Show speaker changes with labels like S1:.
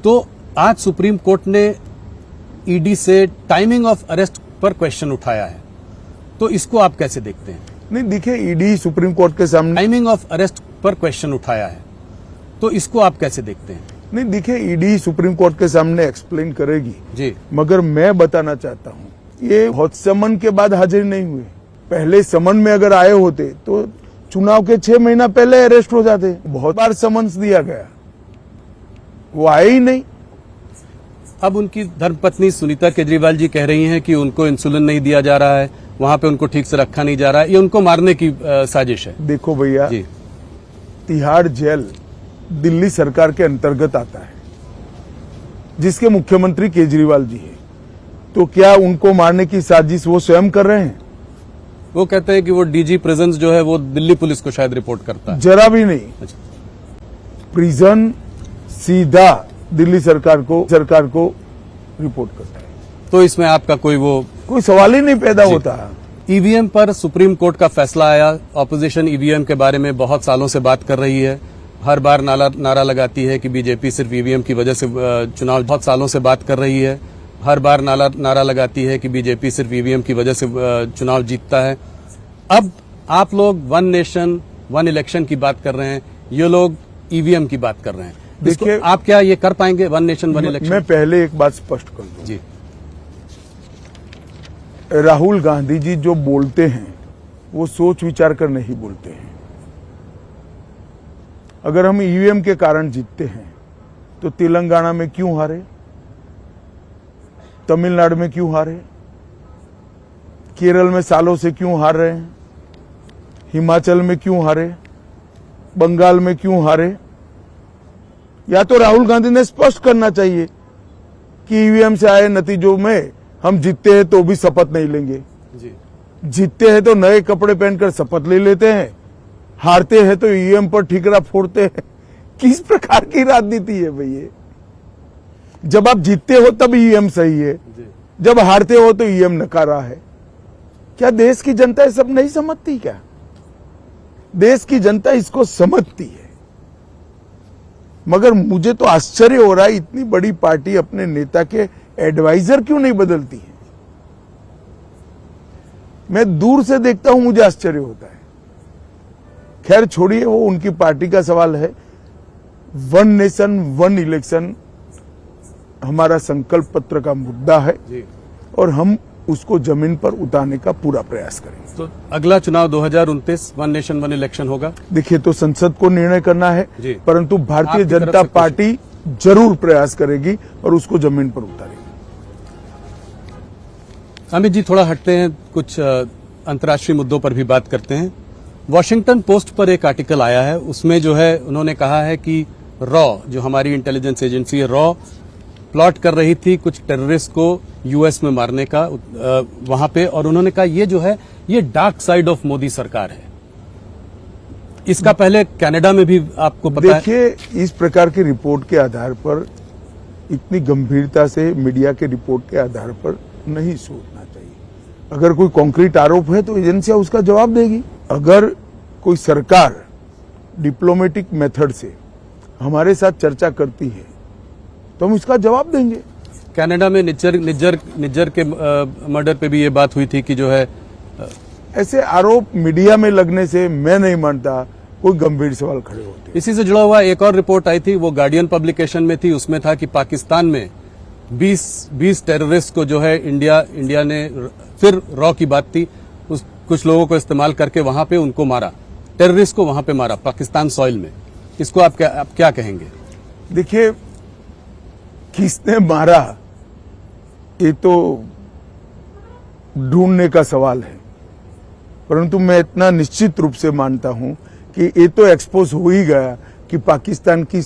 S1: तो आज supreme court ने ईडी से टाइमिंग ऑफ अरेस्ट पर क्वेश्चन उठाया है, तो इसको आप कैसे देखते हैं?
S2: नहीं, देखिए, ईडी सुप्रीम कोर्ट के सामने
S1: टाइमिंग ऑफ अरेस्ट पर क्वेश्चन उठाया है, तो इसको आप कैसे देखते हैं?
S2: नहीं, देखिए, ईडी सुप्रीम कोर्ट के सामने एक्सप्लेन करेगी
S1: जी,
S2: मगर मैं बताना चाहता हूँ, ये बहुत समन के बाद हाजिर नहीं हुए। पहले समन में अगर आए होते तो चुनाव के 6 महीना पहले अरेस्ट हो जाते। बहुत बार समन्स दिया गया, वो आए ही नहीं।
S1: अब उनकी धर्मपत्नी सुनीता केजरीवाल जी कह रही हैं कि उनको इंसुलिन नहीं दिया जा रहा है, वहां पे उनको ठीक से रखा नहीं जा रहा है, ये उनको मारने की साजिश है।
S2: देखो भैया
S1: जी,
S2: तिहाड़ जेल दिल्ली सरकार के अंतर्गत आता है, जिसके मुख्यमंत्री केजरीवाल जी है। तो क्या उनको मारने की साजिश वो स्वयं कर रहे हैं?
S1: वो कहते हैं कि वो डीजी प्रिजन्स जो है वो दिल्ली पुलिस को शायद रिपोर्ट करता है।
S2: जरा भी नहीं।
S1: अच्छा।
S2: प्रिजन सीधा दिल्ली सरकार को रिपोर्ट करता है,
S1: तो इसमें आपका
S2: कोई सवाल ही नहीं पैदा होता।
S1: ईवीएम पर सुप्रीम कोर्ट का फैसला आया। ऑपोजिशन ईवीएम के बारे में बहुत सालों से बात कर रही है, हर बार नारा लगाती है कि बीजेपी सिर्फ ईवीएम की वजह से चुनाव, बहुत सालों से बात कर रही है, हर बार नारा लगाती है कि बीजेपी सिर्फ ईवीएम की वजह से चुनाव जीतता है। अब आप लोग वन नेशन वन इलेक्शन की बात कर रहे हैं, ये लोग ईवीएम की बात कर रहे हैं। देखिए, आप क्या ये कर पाएंगे वन नेशन वन इलेक्शन?
S2: मैं पहले एक बात स्पष्ट कर दूं।
S1: जी,
S2: राहुल गांधी जी जो बोलते हैं वो सोच विचार कर नहीं बोलते हैं। अगर हम ईवीएम के कारण जीतते हैं तो तेलंगाना में क्यों हारे, तमिलनाडु में क्यों हारे, केरल में सालों से क्यों हार रहे हैं, हिमाचल में क्यों हारे, बंगाल में क्यों हारे? या तो राहुल गांधी ने स्पष्ट करना चाहिए कि ईवीएम से आए नतीजों में हम जीतते हैं तो भी शपथ नहीं लेंगे,
S1: जी, जीतते
S2: हैं तो नए कपड़े पहनकर शपथ ले लेते हैं, हारते हैं तो ईवीएम पर ठीकरा फोड़ते हैं। किस प्रकार की राजनीति है भैया? जब आप जीतते हो तब ईवीएम सही है, जब हारते हो तो ईवीएम नकारा है। क्या देश की जनता ये सब नहीं समझती? क्या देश की जनता इसको समझती है? मगर मुझे तो आश्चर्य हो रहा है, इतनी बड़ी पार्टी अपने नेता के एडवाइजर क्यों नहीं बदलती है? मैं दूर से देखता हूं, मुझे आश्चर्य होता है। खैर छोड़िए, वो उनकी पार्टी का सवाल है। वन नेशन वन इलेक्शन हमारा संकल्प पत्र का मुद्दा है और हम उसको जमीन पर उतारने का पूरा प्रयास करेंगे।
S1: तो अगला चुनाव 2029 वन नेशन वन इलेक्शन होगा।
S2: देखिए, तो संसद को निर्णय करना है, परंतु भारतीय
S1: आपकी
S2: जनता पार्टी जरूर प्रयास करेगी और उसको जमीन पर उतारेगी।
S1: अमित जी, थोड़ा हटते हैं, कुछ अंतर्राष्ट्रीय मुद्दों पर भी बात करते हैं। वॉशिंगटन पोस्ट पर एक आर्टिकल आया है, उसमें जो है उन्होंने कहा है कि रॉ, जो हमारी इंटेलिजेंस एजेंसी है, रॉ प्लॉट कर रही थी कुछ टेररिस्ट को यूएस में मारने का वहां पे, और उन्होंने कहा ये जो है ये डार्क साइड ऑफ मोदी सरकार है। इसका पहले कनाडा में भी आपको पता है।
S2: देखिए, इस प्रकार की रिपोर्ट के आधार पर, इतनी गंभीरता से मीडिया के रिपोर्ट के आधार पर नहीं सोचना चाहिए। अगर कोई कॉन्क्रीट आरोप है तो एजेंसियां उसका जवाब देगी। अगर कोई सरकार डिप्लोमेटिक मेथड से हमारे साथ चर्चा करती है तो हम इसका जवाब देंगे।
S1: कनाडा में निज्जर के मर्डर पे भी ये बात हुई थी कि जो है
S2: ऐसे आरोप मीडिया में लगने से मैं नहीं मानता कोई गंभीर सवाल खड़े होते।
S1: इसी से जुड़ा हुआ एक और रिपोर्ट आई थी, वो गार्डियन पब्लिकेशन में थी, उसमें था कि पाकिस्तान में 20 टेररिस्ट को जो है इंडिया ने, फिर रॉ की बात थी, कुछ लोगों को इस्तेमाल करके वहां पे उनको मारा, टेररिस्ट को वहां पे मारा पाकिस्तान सॉइल में। इसको आप क्या कहेंगे?
S2: देखिए, किसने मारा ये तो ढूंढने का सवाल है, परंतु मैं इतना निश्चित रूप से मानता हूं कि ये तो एक्सपोज हो ही गया कि पाकिस्तान की